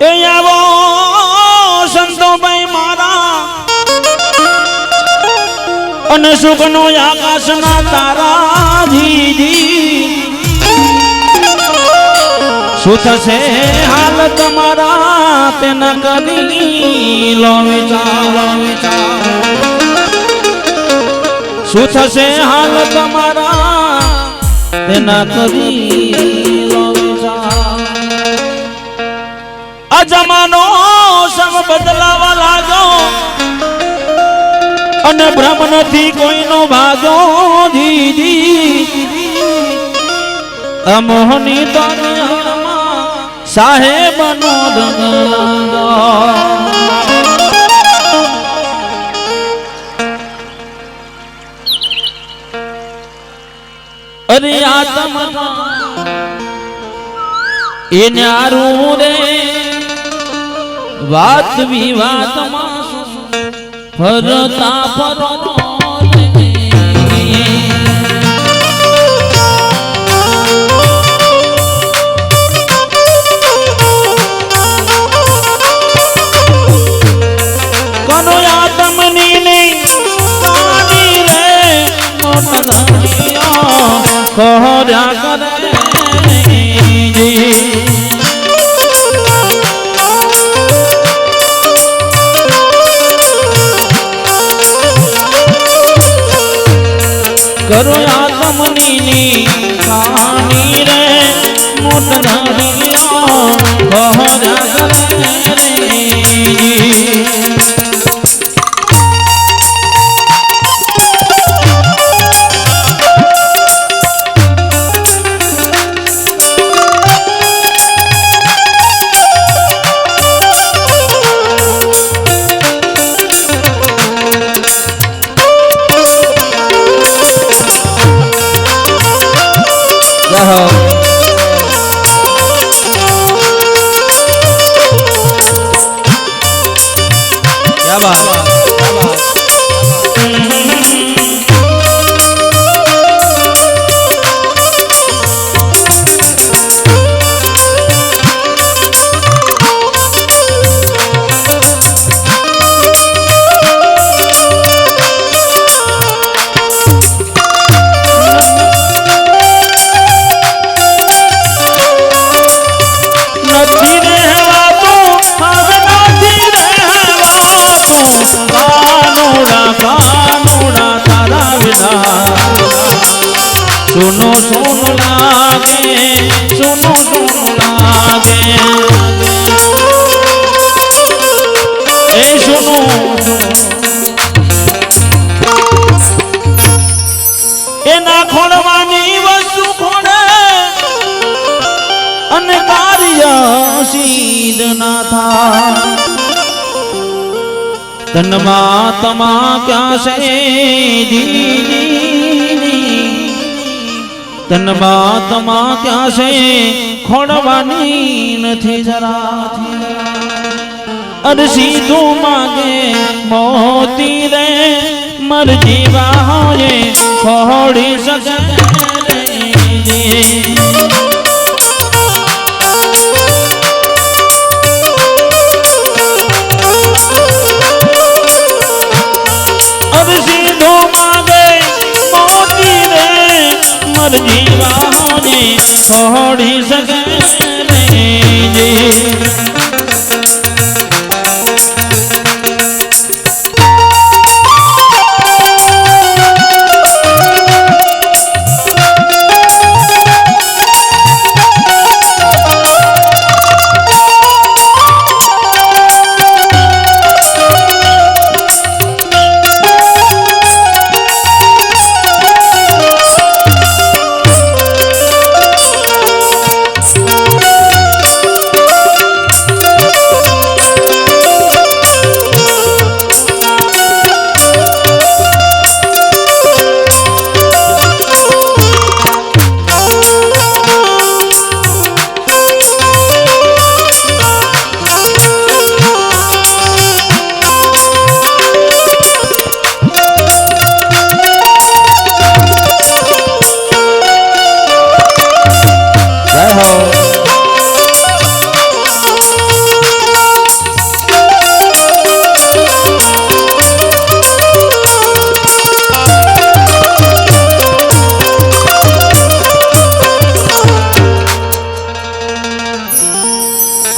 એ આવો સંતો ભાઈ મારા અને સુખનો આકાશના તારા જીજી શું થશે હાલ તમારા તેના કરી લો વિચાર શું થશે હાલ તમારા તેના કરી લો વિચાર આ જમાનો સબ બદલાવા લાગ્યો અને ભ્રમ નથી કોઈનો ભાગ્યો દીદી અમોહની દુનિયામાં સાહેબનો દંગ અરે આત્મા એ ન્યારું રે વાત વિવાદમાં ફરતા ફરો કનો આત્મની નહીં કાની રે મોટા ખોર્યા કરે करो आत्मनी कहानी रे मोटना क्या बात सुनो सुनो लागे सुनो सुनो लागे ए सुनो ए ना खोलवानी वस्तु खोड़े अने कार्य सिद्ध ना था तन्मा तमा क्या से दी तन बातमा क्या से खोड़वानी नथी जरा अरे सीधू मांगे मोती रे मर जीवा होए खोड़ी सके अरे सीधू मांगे मोती रे मर जीवा होने छोड़ी सके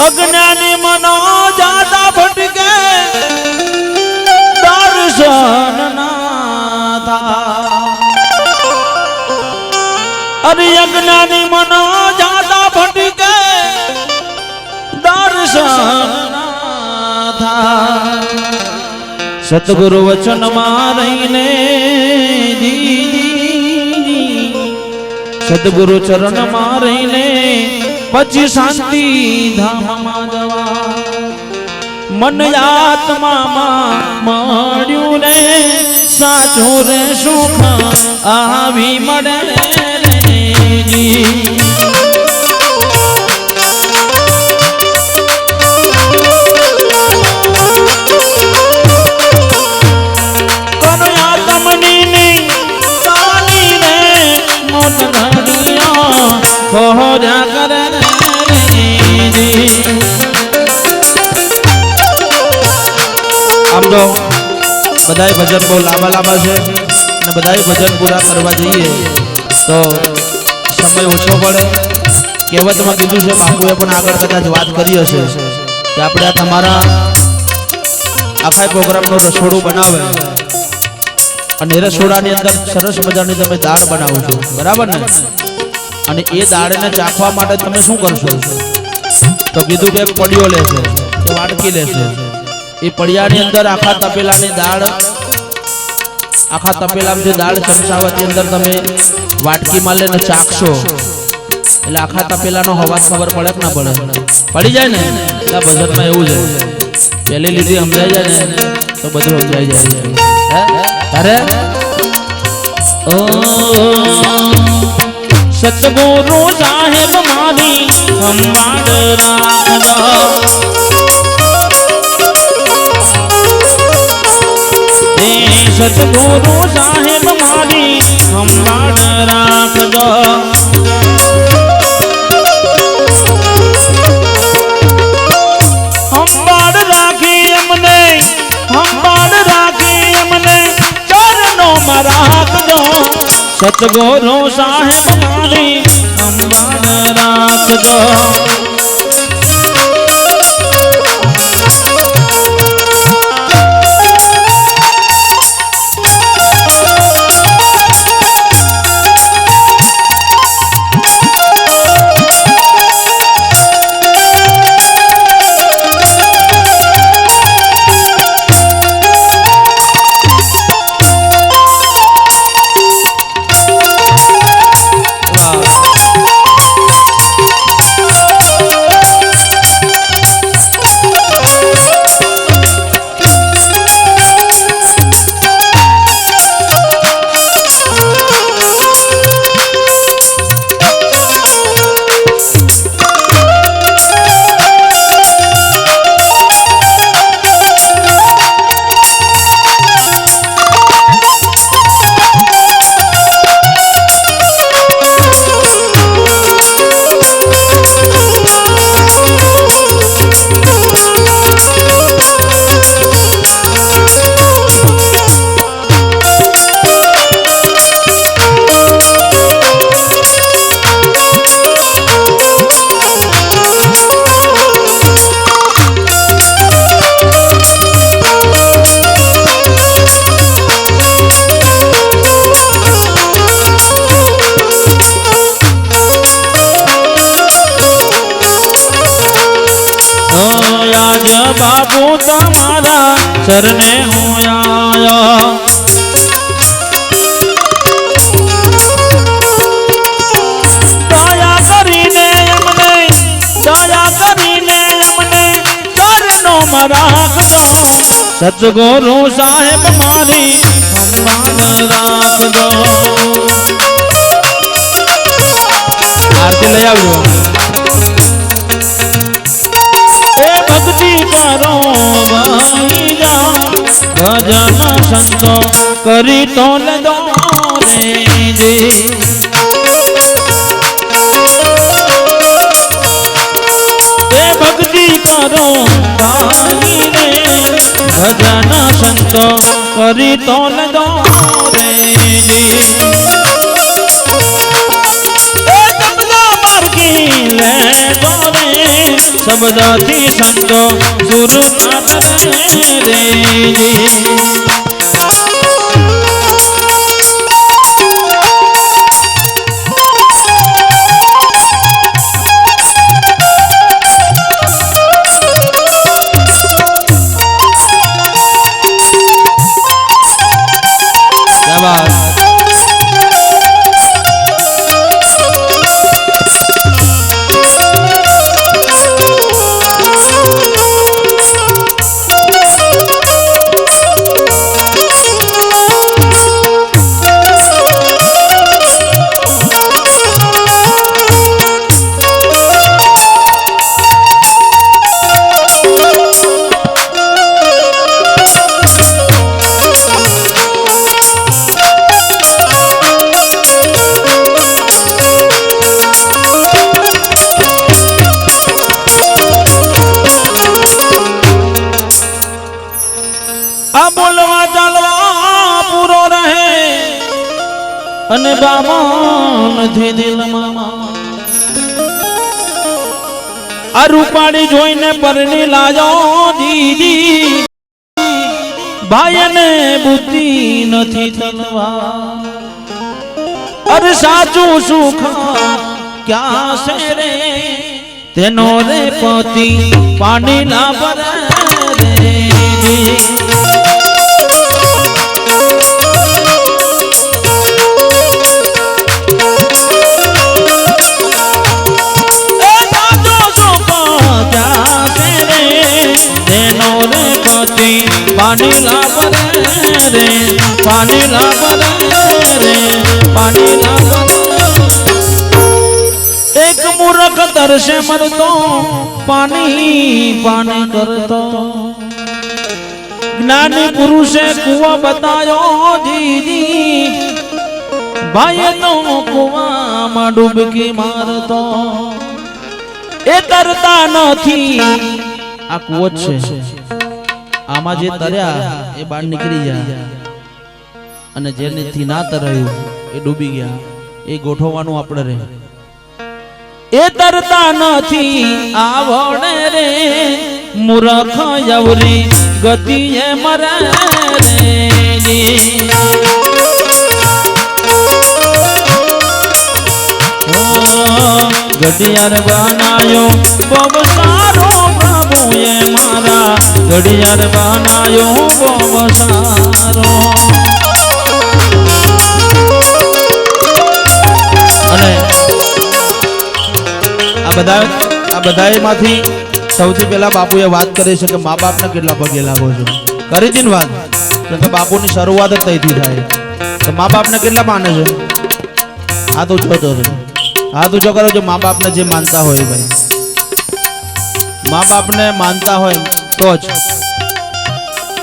अज्ञानी मनो ज्यादा भटके दर्शन ना था। अरे अज्ञानी मनो ज्यादा भटके दर्शन ना था। सतगुरु वचन मारने सतगुरु चरण मारने पची शांति धाम में जवा। मन आत्मा मळ्यु ने साचो रे सुख आवी मळे जी। आम तो बधाई भजन बहुत लांबा लांबा है ने बधाई भजन पूरा करवा जाइए तो समय ओछो पड़े। कहेवत में कीधुं छे बापुए पण आगळ कदाच वात करी हशे के आपणे आ तमारा आखा प्रोग्राम नो रसोड़ू बनावे अने रसोड़ानी अंदर सरस मजानी तमे दाळ बनावो छो बराबर ने। अने ए दाळने चाखवा माटे तमे शुं करशो तो कीधुं के पडियो लेशो के वाटकी लेशो। ए पडियानी अंदर आखा तपेलानी दाळ आखा तपेलामां जे दाळ चमचावती अंदर तमे वाटकी मां लेने चाखशो એટલે આખા તપેલાનો અવાજ ખબર પડે કે ના પડે? પડી જાય ને। એટલે ભજનમાં એવું છે પહેલી લીધી સમજાઈ જાય ને તો બધું સમજાઈ જાય તારે। ઓ સતગુરુ સાહેબ મારી સંભાળ રાખજો। सतगुरु साहेब मारी संभाळ राखजो। संभाळ राखी अमने चरणों में राखजो। सतगुरु साहेब मारी संभाळ राखजो। बाबू तुम्हारा चरणे हूँ आया। दया करीने अमने चरणों में राखजो। सतगुरु साहेब मारी संभाळ राखजो। आरती ले आवजो। भक्ति करो भाई जा भजन संतो करी तो ले दो रे जी। भक्ति करो भाई रे भजन संतो करी तो ले दो रे जी। શબ્દથી સંતો સુરનાથ રે અને બામણ થી દિલમાં આ રૂપાળી જોઈને પરણી લાજો દીદી ભાઈને બુદ્ધિ નથી તલવા અરે સાચું સુખ ક્યાં છે રે તેનો રે પતિ પાણી ના ભરે રે पानी लाबरे रे पानी लाबरे रे पानी लाबरे एक मूर्ख तरसे मरतो पानी पानी करतो ज्ञानी पुरुषे कुआ बतायो दीदी भाई तो कुआ में डूबकी मारतो ए तरता नथी आ कुओ छे आमा जे तरया ए बार निकली जा अने जेने थी ना तरयो ए डूबी गया ए गोठवानु आपणे रे ए तरता नथी आवडे रे मूर्ख यवरी गति ए मरे रे घड़ियार बनायो बब सारो प्रभु ये मारा घड़ियार बनायो बब सारो अने आ बधाई माथी सौथी पहला बापूए बात करे छे के माँ बाप ने केटला पगे लागो छो करी थी बात तो बापू की शुरुआत ज तईथी थाय तो माँ बाप ने केटला माने छे आ तो छो तो हाँ तो जो करो जो माँ बाप ने जे मानता हो भाई माँ बाप ने मानता हो तो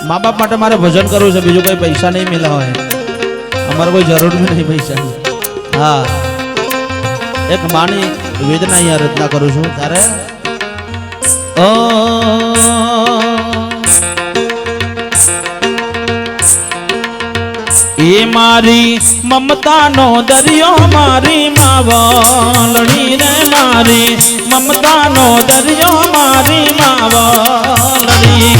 माँ बाप माटे मारे भजन करू छे बीजू कोई पैसा नहीं मिला हो हमारे कोई जरूर भी नहीं पैसा हाँ एक मानी वेदना यहाँ रचना करू छू तारे ए मारी ममता नो दरियो मारी मावलड़ी रे मारी ममता नो दरियो मारी मावलड़ी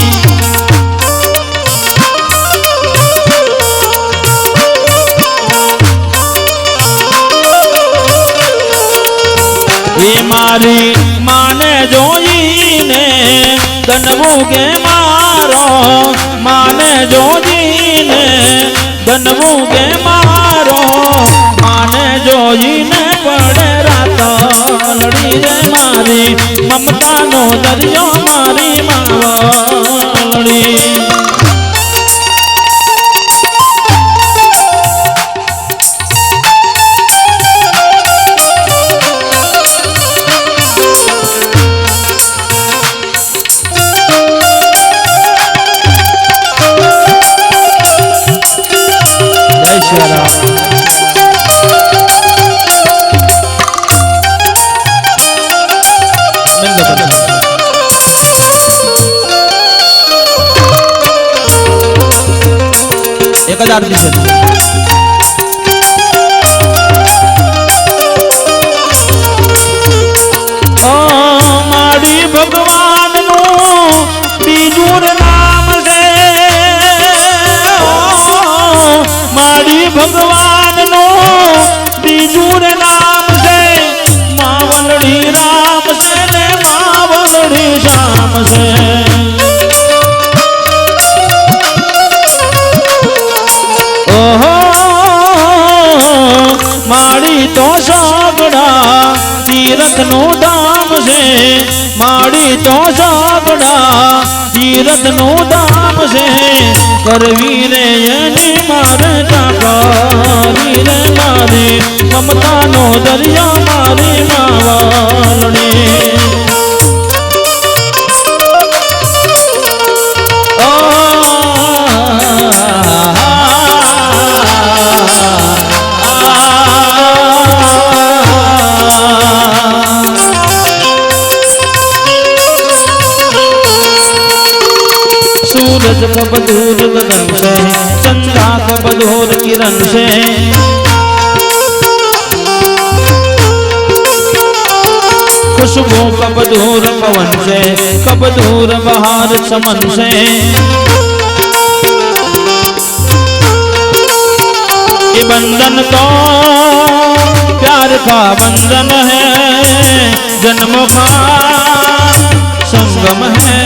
ए मारी माने जोई ने दनवू के मारो माने जोई ने दनवू के मारो माने जोई ने पड़े रात लड़ी रे मारी ममता नो दरियो मारी मावलड़ी एक हजार मारी भगवान नो बीजूर नाम से माड़ी भगवान नो बीजूर नाम से मावलड़ी राम से ने मावलड़ी श्याम से ओहो माड़ी तो सागड़ा तीरथ नो धाम से माड़ी तो सागड़ा तीरथ नो धाम से करवी रे यनी मारे टाकारी रे मारी ममता नो दरिया मारी मावलड़ी सूरज कब दूर गगन से चंद्रा कब दूर किरण से खुशबू कब दूर पवन से कब दूर बहार चमन से ये बंधन तो प्यार का बंधन है जन्म का संगम है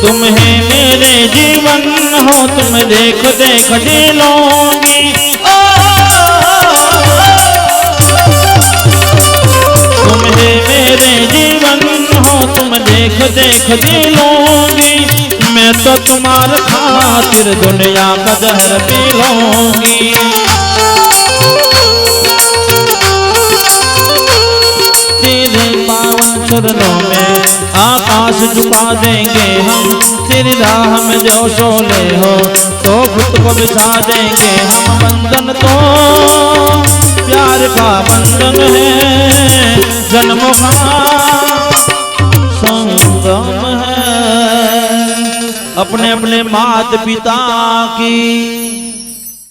तुम्हें मेरे जीवन हो तुम देख देख दिलोगी तुम्हें मेरे जीवन हो तुम देख देख दिलोगी मैं तो तुम्हारे खातिर दुनिया का जहर पी लूंगी तेरे पावन चरणों में आकाश झुका देंगे हम तेरी राह में जो सोले हो तो खुद को बिछा देंगे हम बंधन तो प्यार का बंधन है जन्म का संगम है अपने अपने माता पिता की